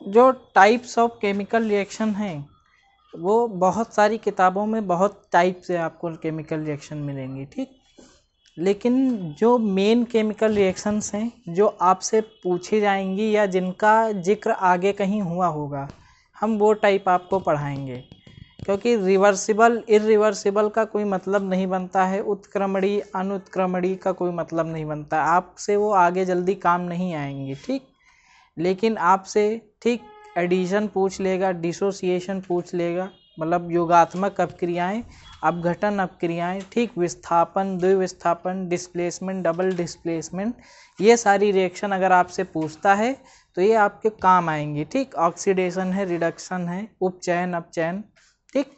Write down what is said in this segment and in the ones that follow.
जो types of chemical reaction हैं वो बहुत सारी किताबों में बहुत टाइप से आपको केमिकल रिएक्शन मिलेंगी, ठीक। लेकिन जो मेन केमिकल रिएक्शंस हैं जो आपसे पूछी जाएंगी या जिनका जिक्र आगे कहीं हुआ होगा, हम वो टाइप आपको पढ़ाएंगे, क्योंकि रिवर्सिबल इरिवर्सिबल का कोई मतलब नहीं बनता है, उत्क्रमणीय अनुत्क्रमणीय का कोई मतलब नहीं बनता, आपसे वो आगे जल्दी काम नहीं आएंगे, ठीक। लेकिन आपसे, ठीक, एडिशन पूछ लेगा, डिसोसिएशन पूछ लेगा, मतलब योगात्मक अपक्रियाएं, अपघटन अपक्रियाएं, ठीक, विस्थापन, द्विविस्थापन, डिस्प्लेसमेंट, डबल डिस्प्लेसमेंट, ये सारी रिएक्शन अगर आपसे पूछता है तो ये आपके काम आएंगी, ठीक। ऑक्सीडेशन है, रिडक्शन है, उपचयन, अपचयन, ठीक।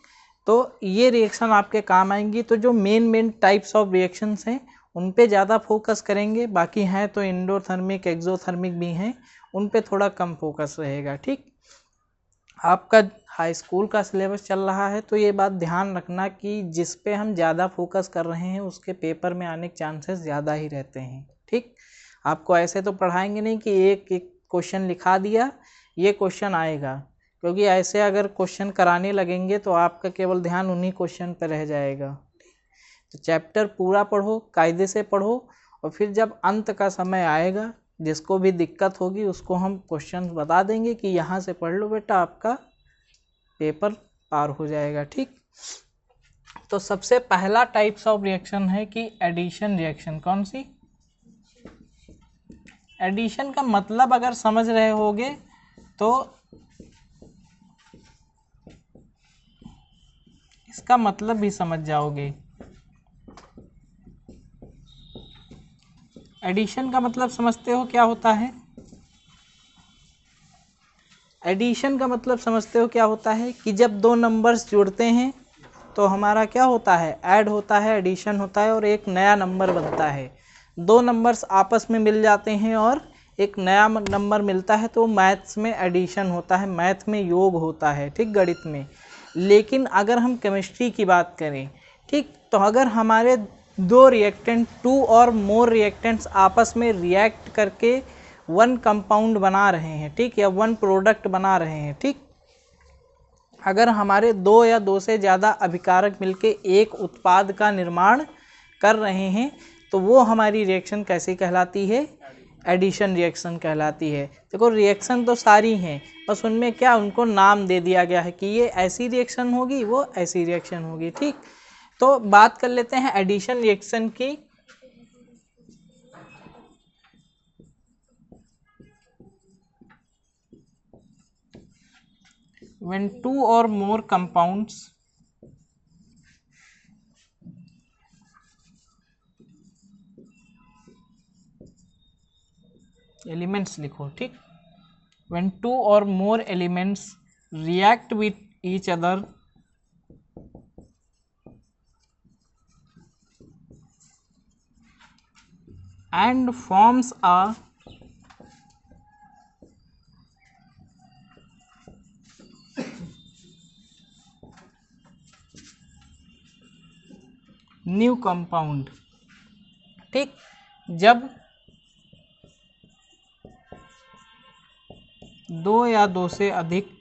तो ये रिएक्शन आपके काम आएंगी। तो जो मेन टाइप्स ऑफ रिएक्शंस हैं उन पे ज़्यादा फोकस करेंगे, बाकी हैं तो एंडोथर्मिक, एक्सोथर्मिक भी हैं, उन पे थोड़ा कम फोकस रहेगा, ठीक। आपका हाई स्कूल का सिलेबस चल रहा है तो ये बात ध्यान रखना कि जिस पे हम ज़्यादा फोकस कर रहे हैं उसके पेपर में आने के चांसेस ज़्यादा ही रहते हैं, ठीक। आपको ऐसे तो पढ़ाएंगे नहीं कि एक एक क्वेश्चन लिखा दिया ये क्वेश्चन आएगा, क्योंकि ऐसे अगर क्वेश्चन कराने लगेंगे तो आपका केवल ध्यान उन्हीं क्वेश्चन पर रह जाएगा। तो चैप्टर पूरा पढ़ो, कायदे से पढ़ो, और फिर जब अंत का समय आएगा जिसको भी दिक्कत होगी उसको हम क्वेश्चन बता देंगे कि यहाँ से पढ़ लो बेटा, आपका पेपर पार हो जाएगा, ठीक। तो सबसे पहला टाइप्स ऑफ रिएक्शन है कि एडिशन रिएक्शन। कौन सी? एडिशन का मतलब अगर समझ रहे होगे तो इसका मतलब भी समझ जाओगे। एडिशन का मतलब समझते हो क्या होता है? एडिशन का मतलब समझते हो क्या होता है कि जब दो नंबर्स जुड़ते हैं तो हमारा क्या होता है? ऐड होता है, एडिशन होता है और एक नया नंबर बनता है। दो नंबर्स आपस में मिल जाते हैं और एक नया नंबर मिलता है तो मैथ्स में एडिशन होता है, मैथ में योग होता है, ठीक, गणित में। लेकिन अगर हम केमिस्ट्री की बात करें, ठीक, तो अगर हमारे दो रिएक्टेंट, टू और मोर रिएक्टेंट्स आपस में रिएक्ट करके वन कंपाउंड बना रहे हैं, ठीक, या वन प्रोडक्ट बना रहे हैं, ठीक, अगर हमारे दो या दो से ज़्यादा अभिकारक मिलके एक उत्पाद का निर्माण कर रहे हैं तो वो हमारी रिएक्शन कैसी कहलाती है? एडिशन रिएक्शन कहलाती है। देखो रिएक्शन तो सारी हैं, बस उनमें क्या उनको नाम दे दिया गया है कि ये ऐसी रिएक्शन होगी, वो ऐसी रिएक्शन होगी, ठीक। तो बात कर लेते हैं एडिशन रिएक्शन की। When two or more compounds elements लिखो, ठीक, when two or more elements react with each other and forms a new compound, ठीक, जब दो या दो से अधिक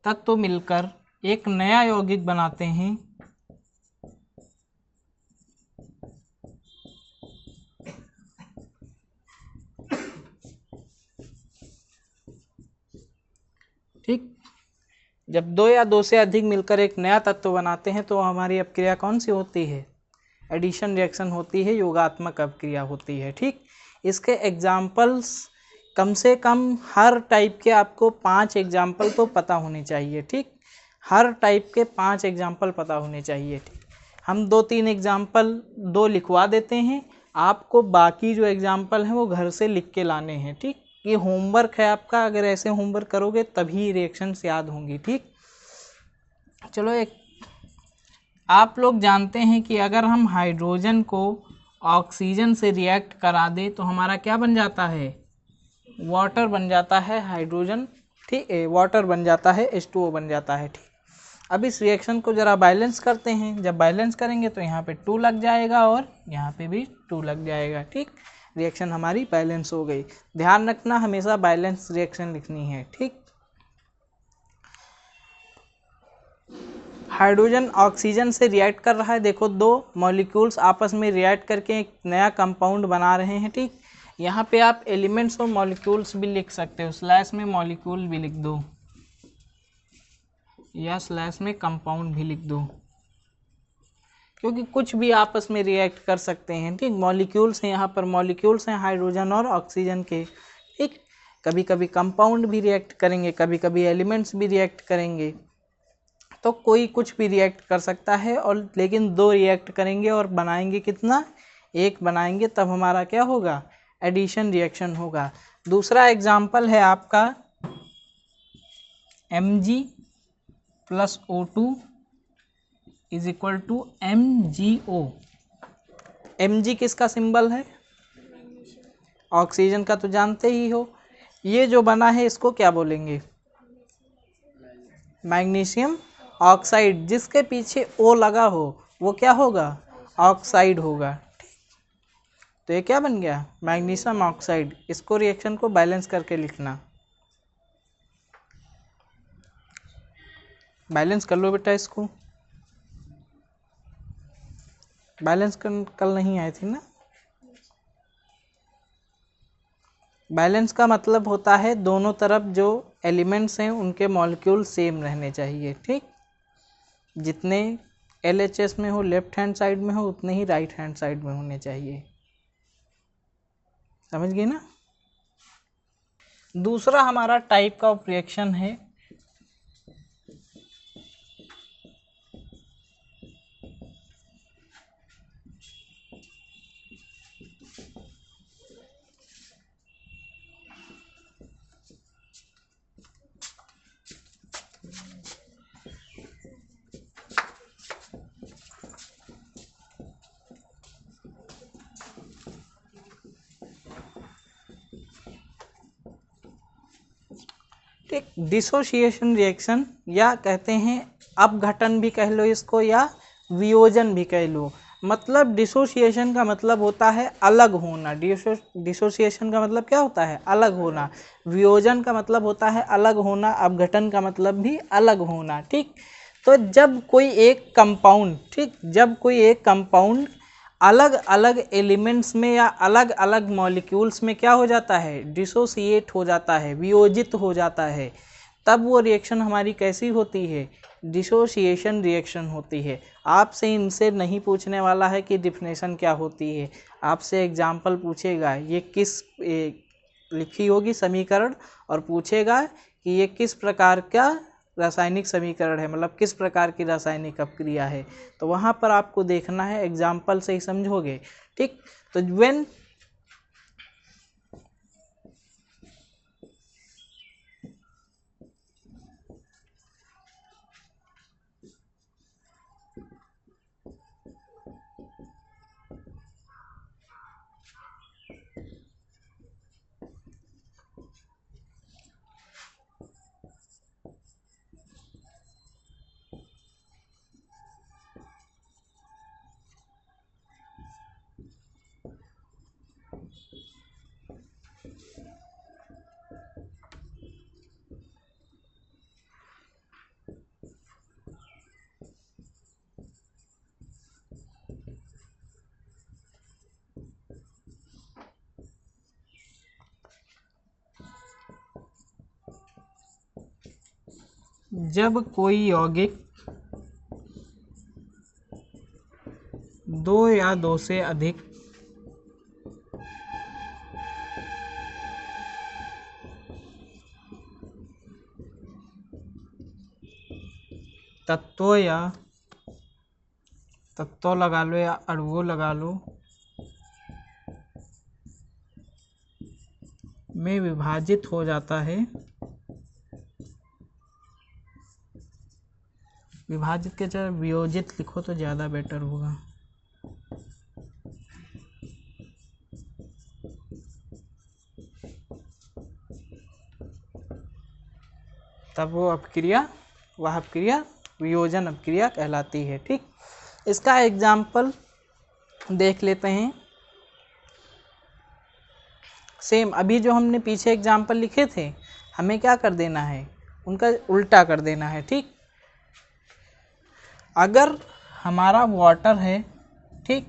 तत्व मिलकर एक नया यौगिक बनाते हैं ठीक, जब दो या दो से अधिक मिलकर एक नया तत्व बनाते हैं तो हमारी अपक्रिया कौन सी होती है? एडिशन रिएक्शन होती है, योगात्मक अपक्रिया होती है, ठीक। इसके एग्जाम्पल्स कम से कम हर टाइप के आपको 5 एग्जाम्पल तो पता होने चाहिए, ठीक, हर टाइप के 5 एग्जाम्पल पता होने चाहिए, ठीक। हम 2-3 एग्जाम्पल दो लिखवा देते हैं, आपको बाकी जो एग्जाम्पल हैं वो घर से लिख के लाने हैं, ठीक। ये होमवर्क है आपका, अगर ऐसे होमवर्क करोगे तभी रिएक्शंस याद होंगी, ठीक। चलो, एक आप लोग जानते हैं कि अगर हम हाइड्रोजन को ऑक्सीजन से रिएक्ट करा दें तो हमारा क्या बन जाता है? वाटर बन जाता है, हाइड्रोजन, ठीक, वाटर बन जाता है, H2O बन जाता है, ठीक। अब इस रिएक्शन को ज़रा बैलेंस करते हैं। जब बैलेंस करेंगे तो यहाँ पे 2 लग जाएगा और यहाँ पे भी 2 लग जाएगा। ठीक, रिएक्शन हमारी बैलेंस हो गई। ध्यान रखना हमेशा बैलेंस रिएक्शन लिखनी है। ठीक, हाइड्रोजन ऑक्सीजन से रिएक्ट कर रहा है। देखो 2 मॉलिक्यूल्स आपस में रिएक्ट करके एक नया कंपाउंड बना रहे हैं। ठीक, यहाँ पे आप एलिमेंट्स और मॉलिक्यूल्स भी लिख सकते हो, स्लैश में मॉलिक्यूल भी लिख दो या स्लैश में कंपाउंड भी लिख दो, क्योंकि कुछ भी आपस में रिएक्ट कर सकते हैं। ठीक, मॉलिक्यूल्स हैं, यहाँ पर मॉलिक्यूल्स हैं हाइड्रोजन और ऑक्सीजन के। ठीक, कभी कभी कंपाउंड भी रिएक्ट करेंगे, कभी कभी एलिमेंट्स भी रिएक्ट करेंगे, तो कोई कुछ भी रिएक्ट कर सकता है। और लेकिन 2 रिएक्ट करेंगे और बनाएंगे कितना, 1 बनाएंगे, तब हमारा क्या होगा, एडिशन रिएक्शन होगा। दूसरा एग्जाम्पल है आपका Mg + O2 = MgO। Mg किसका सिंबल है, ऑक्सीजन का, तो जानते ही हो। ये जो बना है इसको क्या बोलेंगे, मैग्नीशियम ऑक्साइड। जिसके पीछे O लगा हो वो क्या होगा, ऑक्साइड होगा। तो ये क्या बन गया, मैग्नीशियम ऑक्साइड। इसको रिएक्शन को बैलेंस करके लिखना। बैलेंस कर लो बेटा, इसको बैलेंस कल नहीं आई थी ना। बैलेंस का मतलब होता है दोनों तरफ जो एलिमेंट्स हैं उनके मॉलिक्यूल सेम रहने चाहिए। ठीक, जितने LHS में हो लेफ्ट हैंड साइड में हो उतने ही राइट हैंड साइड में होने चाहिए। समझ गए ना। दूसरा हमारा टाइप का रिएक्शन है ठीक, डिसोसिएशन रिएक्शन, या कहते हैं अपघटन भी कह लो इसको, या वियोजन भी कह लो। मतलब डिसोसिएशन का मतलब होता है अलग होना। डिसोसिएशन का मतलब क्या होता है, अलग होना। वियोजन का मतलब होता है अलग होना। अपघटन का मतलब भी अलग होना। ठीक, तो जब कोई एक कंपाउंड, ठीक, जब कोई एक कंपाउंड अलग अलग एलिमेंट्स में या अलग अलग मॉलिक्यूल्स में क्या हो जाता है, डिसोसिएट हो जाता है, वियोजित हो जाता है, तब वो रिएक्शन हमारी कैसी होती है, डिसोसिएशन रिएक्शन होती है। आपसे इनसे नहीं पूछने वाला है कि डिफिनेशन क्या होती है, आपसे एग्जाम्पल पूछेगा ये किस लिखी होगी समीकरण, और पूछेगा कि ये किस प्रकार का रासायनिक समीकरण है, मतलब किस प्रकार की रासायनिक अपक्रिया है। तो वहाँ पर आपको देखना है, एग्जाम्पल से ही समझोगे। ठीक, तो व्हेन जब कोई यौगिक 2 या 2 से अधिक तत्वों या तत्वों लगा लो या अणुओं लगा लो में विभाजित हो जाता है, विभाजित के जगह वियोजित लिखो तो ज़्यादा बेटर होगा। तब वो अपक्रिया, वह अपक्रिया वियोजन अपक्रिया कहलाती है। ठीक, इसका एग्जाम्पल देख लेते हैं। सेम अभी जो हमने पीछे एग्जाम्पल लिखे थे, हमें क्या कर देना है, उनका उल्टा कर देना है। ठीक, अगर हमारा वाटर है, ठीक,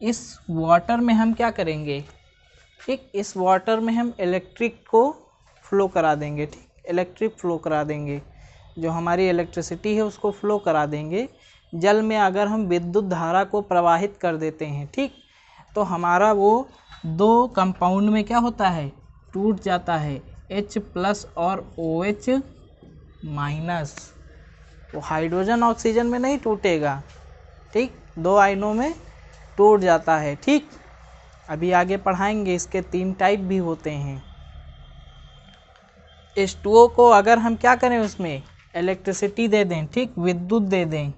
इस वाटर में हम क्या करेंगे, ठीक, इस वाटर में हम इलेक्ट्रिक को फ्लो करा देंगे। ठीक, इलेक्ट्रिक फ्लो करा देंगे, जो हमारी इलेक्ट्रिसिटी है उसको फ्लो करा देंगे। जल में अगर हम विद्युत धारा को प्रवाहित कर देते हैं, ठीक, तो हमारा वो दो कंपाउंड में क्या होता है, टूट जाता है, H+ और OH-। वो हाइड्रोजन ऑक्सीजन में नहीं टूटेगा, ठीक, दो आयनों में टूट जाता है। ठीक, अभी आगे पढ़ाएंगे, इसके 3 टाइप भी होते हैं। H2O को अगर हम क्या करें, उसमें इलेक्ट्रिसिटी दे दें, ठीक, विद्युत दे दें,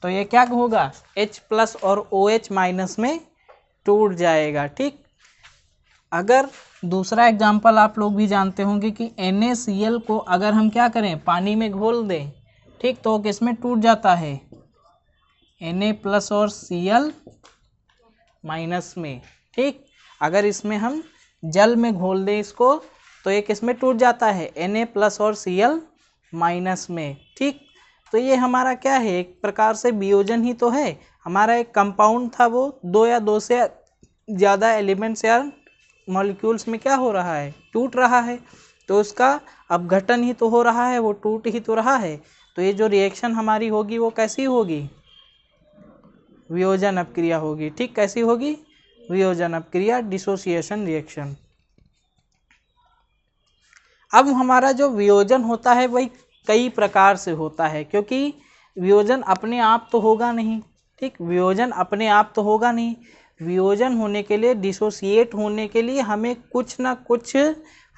तो ये क्या होगा, H+ और OH- में टूट जाएगा। ठीक, अगर दूसरा एग्जाम्पल आप लोग भी जानते होंगे कि NaCl को अगर हम क्या करें, पानी में घोल दें, ठीक, तो किस में टूट जाता है, Na+ और Cl- में। ठीक, अगर इसमें हम जल में घोल दें इसको, तो ये किस में टूट जाता है, Na+ और Cl- में। ठीक, तो ये हमारा क्या है, एक प्रकार से वियोजन ही तो है। हमारा एक कंपाउंड था, वो दो या दो से ज़्यादा एलिमेंट्स या मॉलिक्यूल्स में क्या हो रहा है, टूट रहा है, तो उसका अपघटन ही तो हो रहा है, वो टूट ही तो रहा है। तो ये जो रिएक्शन हमारी होगी वो कैसी होगी, वियोजन अपक्रिया होगी। ठीक, कैसी होगी, वियोजन अपक्रिया, डिसोसिएशन रिएक्शन। अब हमारा जो वियोजन होता है वही कई प्रकार से होता है, क्योंकि वियोजन अपने आप तो होगा नहीं। ठीक, वियोजन अपने आप तो होगा नहीं, वियोजन होने के लिए, डिसोसिएट होने के लिए हमें कुछ ना कुछ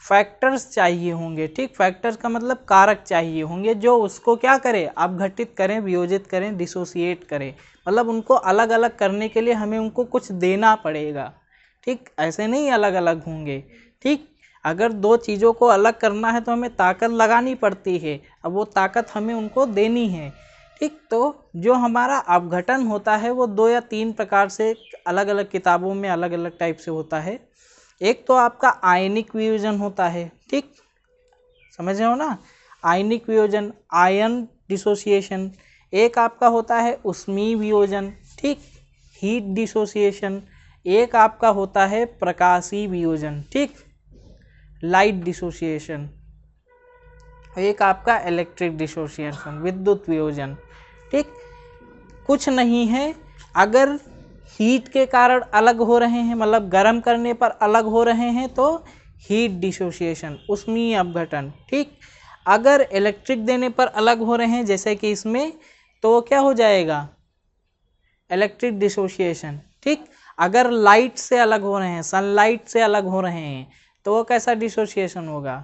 फैक्टर्स चाहिए होंगे। ठीक, फैक्टर्स का मतलब कारक चाहिए होंगे, जो उसको क्या करें, अपघटित करें, वियोजित करें, डिसोसिएट करें। मतलब उनको अलग अलग करने के लिए हमें उनको कुछ देना पड़ेगा। ठीक, ऐसे नहीं अलग अलग होंगे। ठीक, अगर दो चीज़ों को अलग करना है तो हमें ताकत लगानी पड़ती है, अब वो ताकत हमें उनको देनी है। ठीक, तो जो हमारा अपघटन होता है वो 2 या 3 प्रकार से अलग अलग किताबों में अलग अलग टाइप से होता है। एक तो आपका आयनिक वियोजन होता है। ठीक, समझ रहे हो ना, आयनिक वियोजन, आयन डिसोसिएशन। एक आपका होता है उष्मीय वियोजन, ठीक, हीट डिसोसिएशन। एक आपका होता है प्रकाशीय वियोजन, ठीक, लाइट डिसोसिएशन। एक आपका इलेक्ट्रिक डिसोसिएशन, विद्युत वियोजन। ठीक, कुछ नहीं है, अगर हीट के कारण अलग हो रहे हैं, मतलब गर्म करने पर अलग हो रहे हैं, तो हीट डिसोसिएशन, उष्मीय अपघटन। ठीक, अगर इलेक्ट्रिक देने पर अलग हो रहे हैं, जैसे कि इसमें, तो क्या हो जाएगा, इलेक्ट्रिक डिसोसिएशन। ठीक, अगर लाइट से अलग हो रहे हैं, सनलाइट से अलग हो रहे हैं, तो वो कैसा डिसोसिएशन होगा,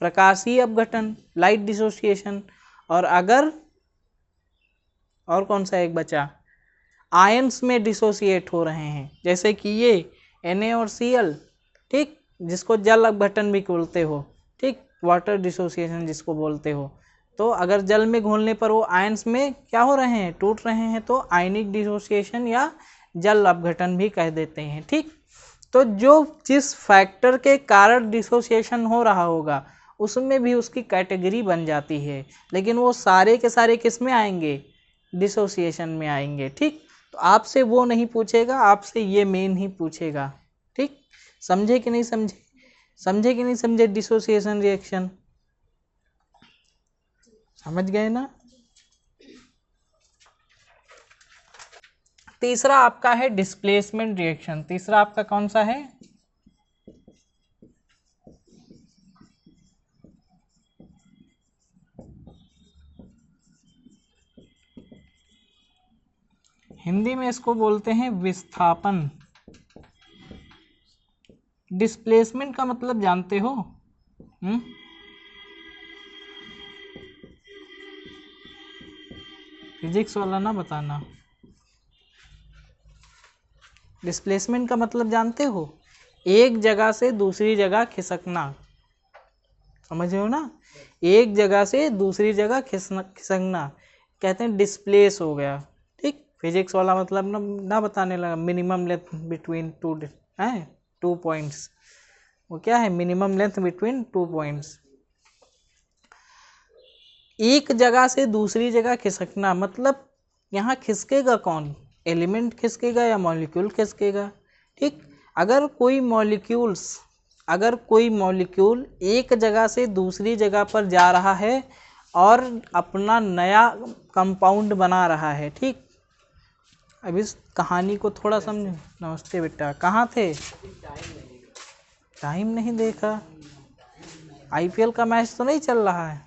प्रकाशीय अपघटन, लाइट डिसोसिएशन। और अगर, और कौन सा एक बचा, आयंस में डिसोसिएट हो रहे हैं, जैसे कि ये Na और Cl, ठीक, जिसको जल अपघटन भी बोलते हो, ठीक, वाटर डिसोसिएशन जिसको बोलते हो, तो अगर जल में घोलने पर वो आयंस में क्या हो रहे हैं, टूट रहे हैं, तो आयनिक डिसोसिएशन या जल अपघटन भी कह देते हैं। ठीक, तो जो जिस फैक्टर के कारण डिसोसिएशन हो रहा होगा उसमें भी उसकी कैटेगरी बन जाती है, लेकिन वो सारे के सारे किस में आएंगे, डिसोसिएशन में आएंगे। ठीक, तो आपसे वो नहीं पूछेगा, आपसे ये मेन ही पूछेगा। ठीक, समझे कि नहीं समझे, समझे कि नहीं समझे, डिसोसिएशन रिएक्शन समझ गए ना। तीसरा आपका है डिस्प्लेसमेंट रिएक्शन। तीसरा आपका कौन सा है, हिंदी में इसको बोलते हैं विस्थापन। डिस्प्लेसमेंट का मतलब जानते हो, फिजिक्स वाला ना बताना। डिस्प्लेसमेंट का मतलब जानते हो? एक जगह से दूसरी जगह खिसकना, समझ रहे हो ना? एक जगह से दूसरी जगह खिसकना कहते हैं डिस्प्लेस हो गया। ठीक, फिजिक्स वाला मतलब ना बताने लगा minimum length between two points. वो क्या है? Minimum length between 2 points. एक जगह से दूसरी जगह खिसकना मतलब यहाँ खिसकेगा कौन? एलिमेंट खिसकेगा या मॉलिक्यूल खिसकेगा? ठीक, अगर कोई मॉलिक्यूल एक जगह से दूसरी जगह पर जा रहा है और अपना नया कंपाउंड बना रहा है, ठीक, अब इस कहानी को थोड़ा समझो। नमस्ते बेटा, कहाँ थे? टाइम नहीं देखा? आईपीएल का मैच तो नहीं चल रहा है?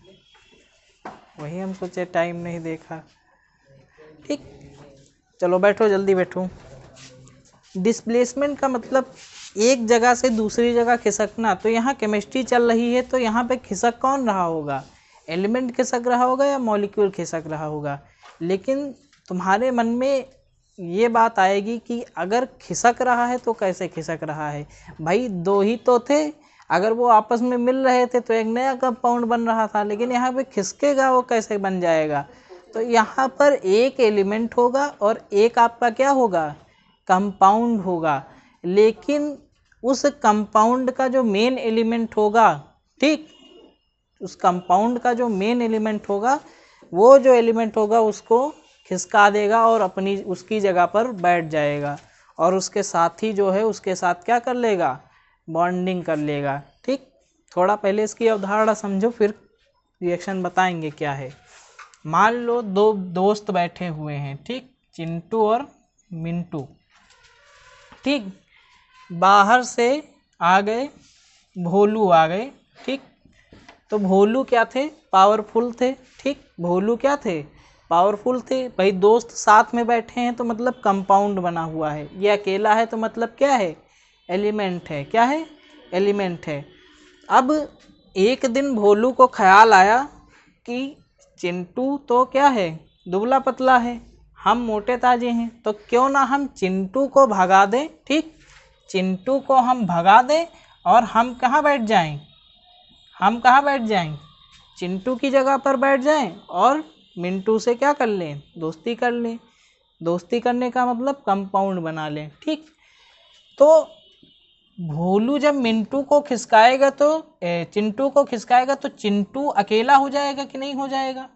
वही हम सोचे टाइम नहीं देखा। ठीक, चलो बैठो, जल्दी बैठो। डिस्प्लेसमेंट का मतलब एक जगह से दूसरी जगह खिसकना। तो यहाँ केमिस्ट्री चल रही है, तो यहाँ पे खिसक कौन रहा होगा? एलिमेंट खिसक रहा होगा या मॉलिक्यूल खिसक रहा होगा? लेकिन तुम्हारे मन में ये बात आएगी कि अगर खिसक रहा है तो कैसे खिसक रहा है? भाई दो ही तो थे, अगर वो आपस में मिल रहे थे तो एक नया कंपाउंड बन रहा था, लेकिन यहाँ पे खिसकेगा वो कैसे बन जाएगा? तो यहाँ पर एक एलिमेंट होगा और एक आपका क्या होगा? कंपाउंड होगा। लेकिन उस कंपाउंड का जो मेन एलिमेंट होगा, ठीक, उस कंपाउंड का जो मेन एलिमेंट होगा, वो जो एलिमेंट होगा उसको खिसका देगा और अपनी उसकी जगह पर बैठ जाएगा, और उसके साथ ही जो है उसके साथ क्या कर लेगा? बॉन्डिंग कर लेगा। ठीक, थोड़ा पहले इसकी अवधारणा समझो, फिर रिएक्शन बताएंगे क्या है। मान लो दो दोस्त बैठे हुए हैं, ठीक, चिंटू और मिंटू। ठीक, बाहर से आ गए भोलू आ गए। ठीक, तो भोलू क्या थे? पावरफुल थे। ठीक, भोलू क्या थे? पावरफुल थे। भाई दोस्त साथ में बैठे हैं तो मतलब कंपाउंड बना हुआ है। ये अकेला है तो मतलब क्या है? एलिमेंट है। क्या है? एलिमेंट है। अब एक दिन भोलू को ख्याल आया कि चिंटू तो क्या है? दुबला पतला है, हम मोटे ताजे हैं, तो क्यों ना हम चिंटू को भगा दें। ठीक, चिंटू को हम भगा दें और हम कहाँ बैठ जाएं? हम कहाँ बैठ जाएं? चिंटू की जगह पर बैठ जाएं और मिंटू से क्या कर लें? दोस्ती कर लें। दोस्ती करने का मतलब कंपाउंड बना लें। ठीक, तो भोलू जब मिंटू को खिसकाएगा तो चिंटू को खिसकाएगा तो चिंटू अकेला हो जाएगा कि नहीं हो जाएगा?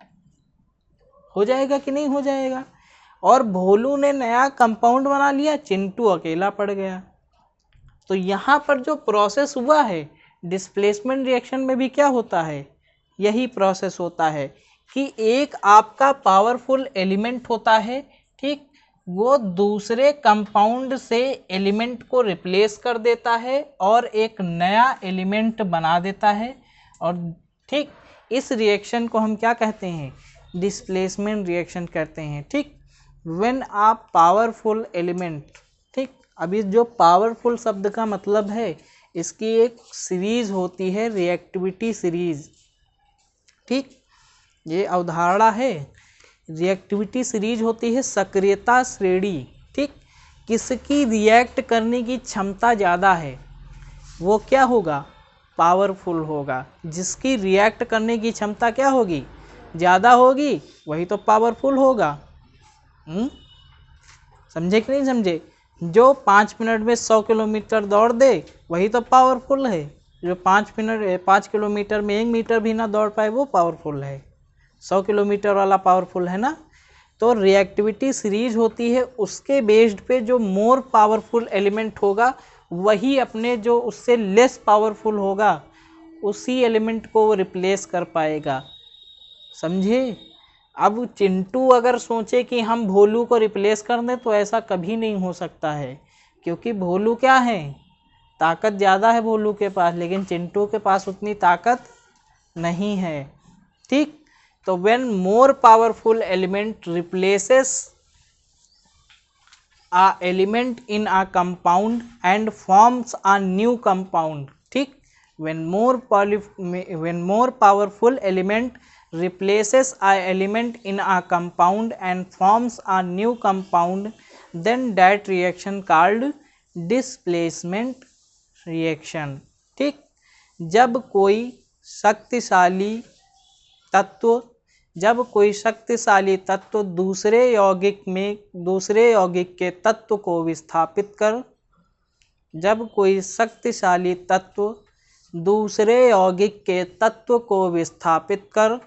हो जाएगा कि नहीं हो जाएगा? और भोलू ने नया कंपाउंड बना लिया, चिंटू अकेला पड़ गया। तो यहाँ पर जो प्रोसेस हुआ है डिस्प्लेसमेंट रिएक्शन में भी क्या होता है? यही प्रोसेस होता है कि एक आपका पावरफुल एलिमेंट होता है, ठीक, वो दूसरे कंपाउंड से एलिमेंट को रिप्लेस कर देता है और एक नया एलिमेंट बना देता है। और ठीक, इस रिएक्शन को हम क्या कहते हैं? डिस्प्लेसमेंट रिएक्शन कहते हैं। ठीक, व्हेन आ पावरफुल एलिमेंट, ठीक, अभी जो पावरफुल शब्द का मतलब है, इसकी एक सीरीज होती है, रिएक्टिविटी सीरीज। ठीक, ये अवधारणा है। रिएक्टिविटी सीरीज होती है सक्रियता श्रेणी। ठीक, किसकी रिएक्ट करने की क्षमता ज़्यादा है वो क्या होगा? पावरफुल होगा। जिसकी रिएक्ट करने की क्षमता क्या होगी? ज़्यादा होगी, वही तो पावरफुल होगा। समझे कि नहीं समझे? जो 5 मिनट में 100 किलोमीटर दौड़ दे वही तो पावरफुल है। जो 5 किलोमीटर में 1 मीटर भी ना दौड़ पाए वो पावरफुल है। 100 किलोमीटर वाला पावरफुल है ना? तो रिएक्टिविटी सीरीज होती है, उसके बेस्ड पे जो मोर पावरफुल एलिमेंट होगा वही अपने जो उससे लेस पावरफुल होगा उसी एलिमेंट को वो रिप्लेस कर पाएगा। समझे? अब चिंटू अगर सोचे कि हम भोलू को रिप्लेस कर दें तो ऐसा कभी नहीं हो सकता है, क्योंकि भोलू क्या है? ताकत ज़्यादा है भोलू के पास, लेकिन चिंटू के पास उतनी ताकत नहीं है। ठीक, तो when more powerful element replaces a element in a compound and forms a new compound. ठीक, when more powerful element replaces a element in a compound and forms a new compound, then that reaction called displacement reaction. ठीक, जब कोई शक्तिशाली तत्व दूसरे यौगिक के तत्व को विस्थापित कर, जब कोई शक्तिशाली तत्व दूसरे यौगिक के तत्व को विस्थापित कर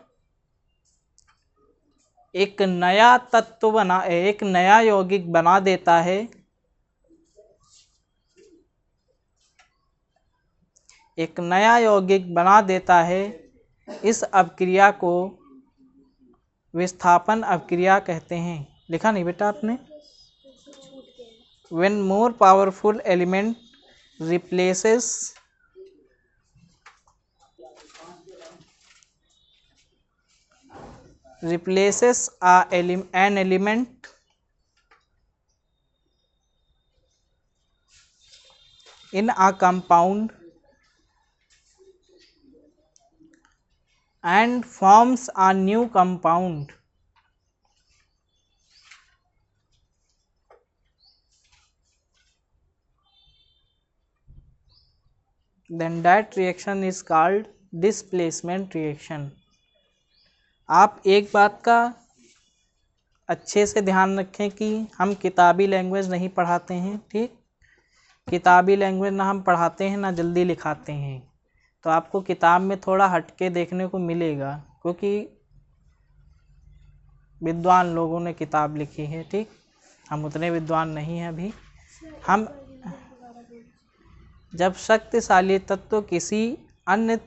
एक नया यौगिक बना देता है, एक नया यौगिक बना देता है, इस अपक्रिया को विस्थापन अपक्रिया कहते हैं। लिखा नहीं बेटा आपने? When more powerful element replaces an element in a compound and forms a new compound, then that reaction is called displacement reaction। आप एक बात का अच्छे से ध्यान रखें कि हम किताबी लैंग्वेज नहीं पढ़ाते हैं। ठीक, किताबी लैंग्वेज ना हम पढ़ाते हैं ना जल्दी लिखाते हैं, तो आपको किताब में थोड़ा हटके देखने को मिलेगा, क्योंकि विद्वान लोगों ने किताब लिखी है। ठीक, हम उतने विद्वान नहीं हैं अभी। हम जब शक्तिशाली तत्व किसी अन्य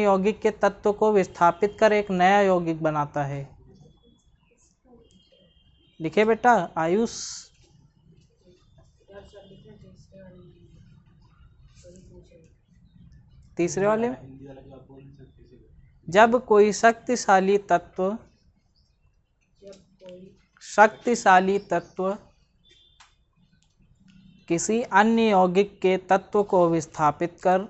यौगिक के तत्व को विस्थापित कर एक नया यौगिक बनाता है। लिखे बेटा आयुष? तीसरे वाले में, जब कोई शक्तिशाली तत्व किसी अन्य यौगिक के तत्व को विस्थापित कर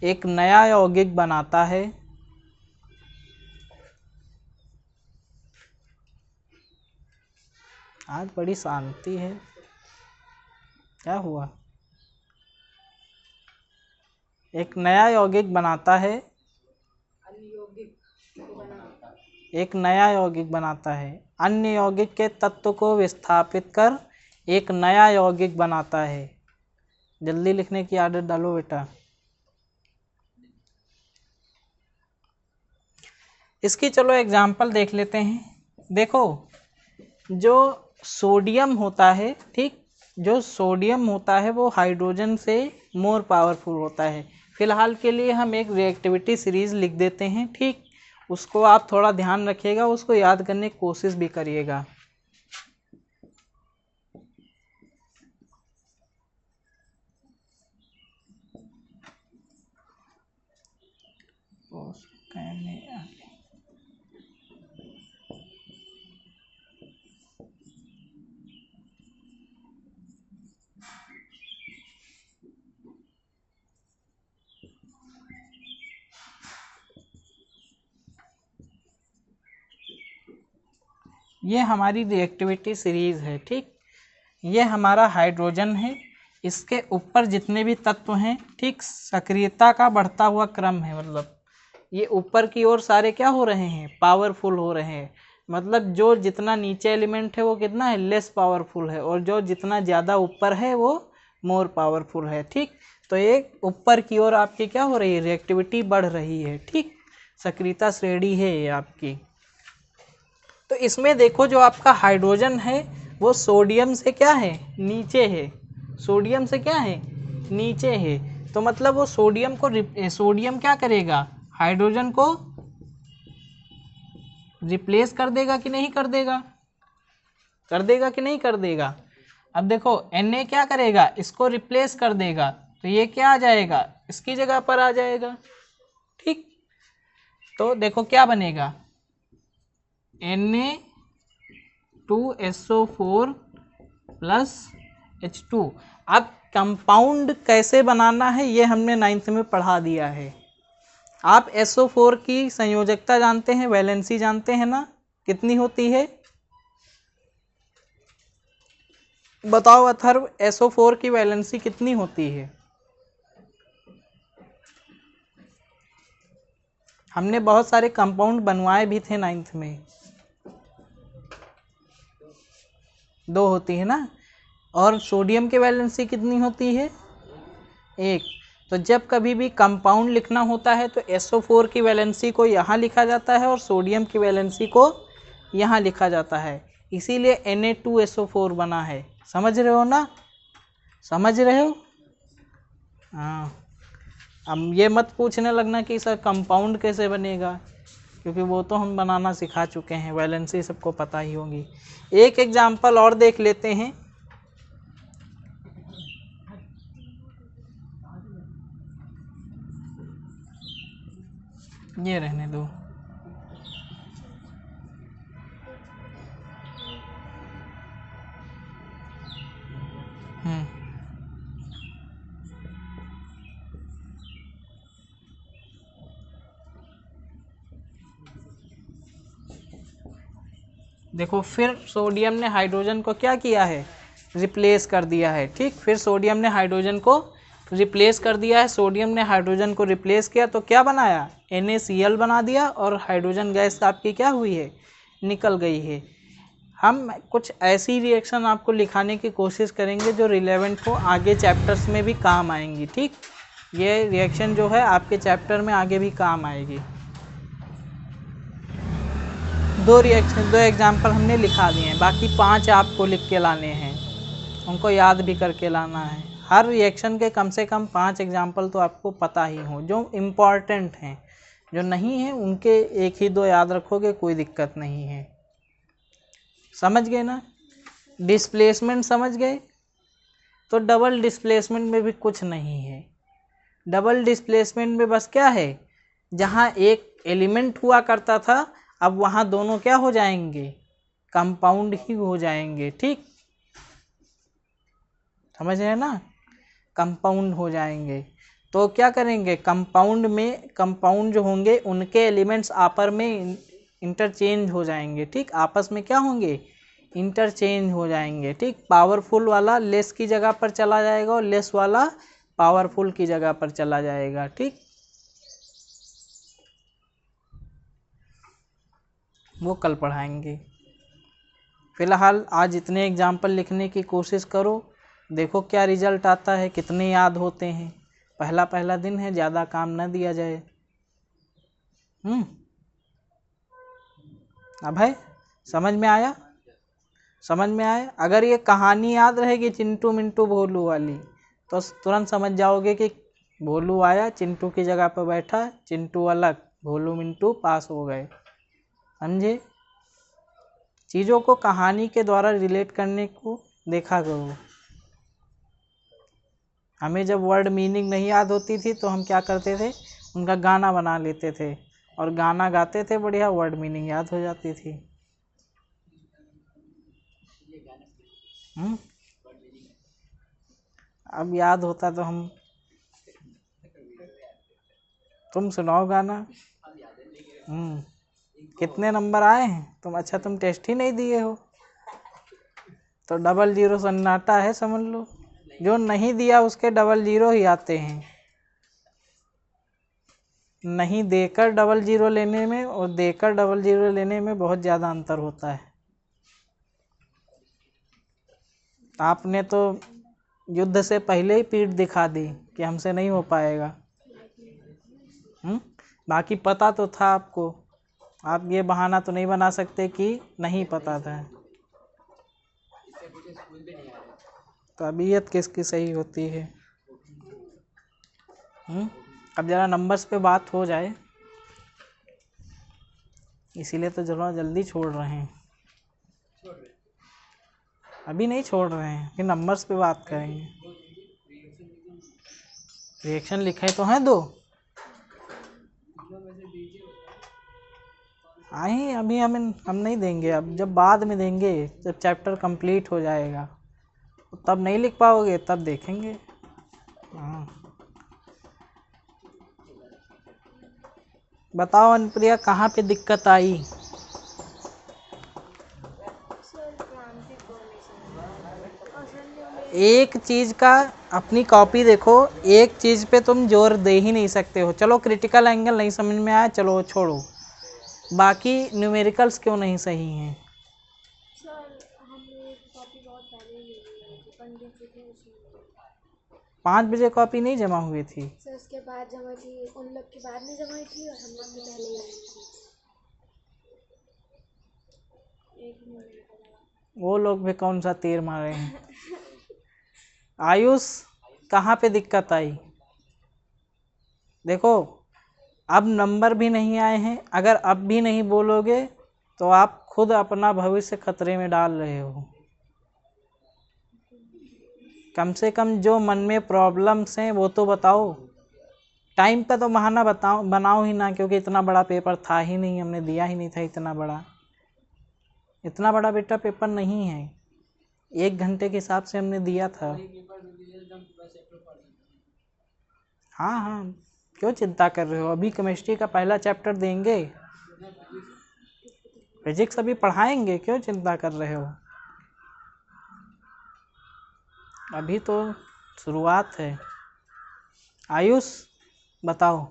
एक नया यौगिक बनाता है, आज बड़ी शांति है, क्या हुआ? एक नया यौगिक बनाता है, अन्य यौगिक के तत्व को विस्थापित कर एक नया यौगिक बनाता है। जल्दी लिखने की आदत डालो बेटा। इसकी चलो एग्जाम्पल देख लेते हैं। देखो, जो सोडियम होता है, ठीक, जो सोडियम होता है वो हाइड्रोजन से मोर पावरफुल होता है। फिलहाल के लिए हम एक रिएक्टिविटी सीरीज लिख देते हैं। ठीक, उसको आप थोड़ा ध्यान रखिएगा, उसको याद करने की कोशिश भी करिएगा। ये हमारी रिएक्टिविटी सीरीज है। ठीक, ये हमारा हाइड्रोजन है, इसके ऊपर जितने भी तत्व हैं, ठीक, सक्रियता का बढ़ता हुआ क्रम है, मतलब ये ऊपर की ओर सारे क्या हो रहे हैं? पावरफुल हो रहे हैं। मतलब जो जितना नीचे एलिमेंट है वो कितना है? लेस पावरफुल है, और जो जितना ज़्यादा ऊपर है वो मोर पावरफुल है। ठीक, तो एक ऊपर की ओर आपकी क्या हो रही है? रिएक्टिविटी बढ़ रही है। ठीक, सक्रियता श्रेणी है ये आपकी। तो इसमें देखो, जो आपका हाइड्रोजन है वो सोडियम से क्या है? नीचे है। सोडियम से क्या है? नीचे है। तो मतलब वो सोडियम क्या करेगा? हाइड्रोजन को रिप्लेस कर देगा कि नहीं कर देगा? कर देगा कि नहीं कर देगा? अब देखो Na क्या करेगा? इसको रिप्लेस कर देगा, तो ये क्या आ जाएगा? इसकी जगह पर आ जाएगा। ठीक, तो देखो क्या बनेगा, Na2SO4 प्लस H2। अब कंपाउंड कैसे बनाना है ये हमने 9th में पढ़ा दिया है। आप SO4 की संयोजकता जानते हैं, वैलेंसी जानते हैं ना, कितनी होती है बताओ अथर्व, SO4 की वैलेंसी कितनी होती है? हमने बहुत सारे कंपाउंड बनवाए भी थे 9th में। 2 होती है ना। और सोडियम की वैलेंसी कितनी होती है? 1। तो जब कभी भी कंपाउंड लिखना होता है तो SO4 की वैलेंसी को यहाँ लिखा जाता है और सोडियम की वैलेंसी को यहाँ लिखा जाता है, इसीलिए Na2SO4 बना है। समझ रहे हो ना, समझ रहे हो? हाँ। अब ये मत पूछने लगना कि सर कंपाउंड कैसे बनेगा, क्योंकि वो तो हम बनाना सिखा चुके हैं, वैलेंसी सबको पता ही होगी। एक एग्जाम्पल और देख लेते हैं। ये रहने दो। देखो फिर सोडियम ने हाइड्रोजन को क्या किया है, रिप्लेस कर दिया है। ठीक, फिर सोडियम ने हाइड्रोजन को रिप्लेस कर दिया है। सोडियम ने हाइड्रोजन को रिप्लेस किया तो क्या बनाया, NaCl बना दिया, और हाइड्रोजन गैस आपकी क्या हुई है, निकल गई है। हम कुछ ऐसी रिएक्शन आपको लिखाने की कोशिश करेंगे जो रिलेवेंट हो, आगे चैप्टर्स में भी काम आएंगी। ठीक, ये रिएक्शन जो है आपके चैप्टर में आगे भी काम आएगी। 2 रिएक्शन, 2 एग्जाम्पल हमने लिखा दिए हैं, बाकी 5 आपको लिख के लाने हैं, उनको याद भी करके लाना है। हर रिएक्शन के कम से कम 5 एग्जाम्पल तो आपको पता ही हो, जो इम्पॉर्टेंट हैं। जो नहीं है उनके 1 ही 2 याद रखोगे, कोई दिक्कत नहीं है। समझ गए ना? डिस्प्लेसमेंट समझ गए? तो डबल डिस्प्लेसमेंट में भी कुछ नहीं है। डबल डिस्प्लेसमेंट में बस क्या है, जहाँ एक एलिमेंट हुआ करता था अब वहाँ दोनों क्या हो जाएंगे, कंपाउंड ही हो जाएंगे। ठीक, समझ रहे हैं ना, कंपाउंड हो जाएंगे। तो क्या करेंगे, कंपाउंड में, कंपाउंड जो होंगे उनके एलिमेंट्स आपस में इंटरचेंज हो जाएंगे। ठीक, आपस में क्या होंगे, इंटरचेंज हो जाएंगे। ठीक, पावरफुल वाला लेस की जगह पर चला जाएगा और लेस वाला पावरफुल की जगह पर चला जाएगा। ठीक, वो कल पढ़ाएंगे। फिलहाल आज इतने एग्जाम्पल लिखने की कोशिश करो, देखो क्या रिजल्ट आता है, कितने याद होते हैं। पहला दिन है, ज़्यादा काम न दिया जाए। अब है, समझ में आया? समझ में आया? अगर ये कहानी याद रहेगी चिंटू मिंटू भोलू वाली, तो तुरंत समझ जाओगे कि भोलू आया, चिंटू की जगह पर बैठा, चिंटू अलग, भोलू मिंटू पास हो गए। समझे? चीज़ों को कहानी के द्वारा रिलेट करने को देखा करो। हमें जब वर्ड मीनिंग नहीं याद होती थी तो हम क्या करते थे, उनका गाना बना लेते थे और गाना गाते थे, बढ़िया वर्ड मीनिंग याद हो जाती थी। अब याद होता तो हम, तुम सुनाओ गाना। कितने नंबर आए हैं तुम? अच्छा, तुम टेस्ट ही नहीं दिए हो तो 00 सन्नाटा है, समझ लो। जो नहीं दिया उसके 00 ही आते हैं। नहीं देकर 00 लेने में और देकर 00 लेने में बहुत ज़्यादा अंतर होता है। आपने तो युद्ध से पहले ही पीठ दिखा दी कि हमसे नहीं हो पाएगा। बाकी पता तो था आपको, आप ये बहाना तो नहीं बना सकते कि नहीं पता था। तबीयत किसकी सही होती है? अब ज़रा नंबर्स पे बात हो जाए, इसीलिए तो चलो जल्दी छोड़ रहे हैं। अभी नहीं छोड़ रहे हैं, फिर नंबर्स पे बात करेंगे। रिएक्शन लिखे तो हैं 2, आए अभी हम नहीं देंगे, अब जब बाद में देंगे, जब चैप्टर कंप्लीट हो जाएगा तब नहीं लिख पाओगे, तब देखेंगे। हाँ बताओ अनुप्रिया, कहाँ पे दिक्कत आई? एक चीज़ का अपनी कॉपी देखो, एक चीज़ पे तुम जोर दे ही नहीं सकते हो। चलो क्रिटिकल एंगल नहीं समझ में आया, चलो छोड़ो, बाकी न्यूमेरिकल्स क्यों नहीं सही हैं? सर हमने कॉपी बहुत पहले ही ले ली थी, पंडित जी थे उसमें। 5 बजे कॉपी नहीं जमा हुई थी? सर उसके बाद जमा थी, उन लोग के बाद नहीं जमा थी और हम लोग के पहले ही आई थी। एक मिनट वो लोग भी कौन सा तीर मारे हैं। आयुष, कहाँ पे दिक्कत आई? देखो अब नंबर भी नहीं आए हैं, अगर अब भी नहीं बोलोगे तो आप खुद अपना भविष्य खतरे में डाल रहे हो। कम से कम जो मन में प्रॉब्लम्स हैं वो तो बताओ। टाइम पे तो बहाना बनाओ ही ना, क्योंकि इतना बड़ा पेपर था ही नहीं, हमने दिया ही नहीं था इतना बड़ा बेटा पेपर नहीं है, 1 घंटे के हिसाब से हमने दिया था। हाँ हाँ, क्यों चिंता कर रहे हो, अभी केमिस्ट्री का पहला चैप्टर देंगे, फिजिक्स अभी पढ़ाएंगे, क्यों चिंता कर रहे हो, अभी तो शुरुआत है। आयुष बताओ,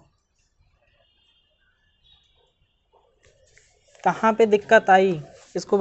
कहाँ पे दिक्कत आई, इसको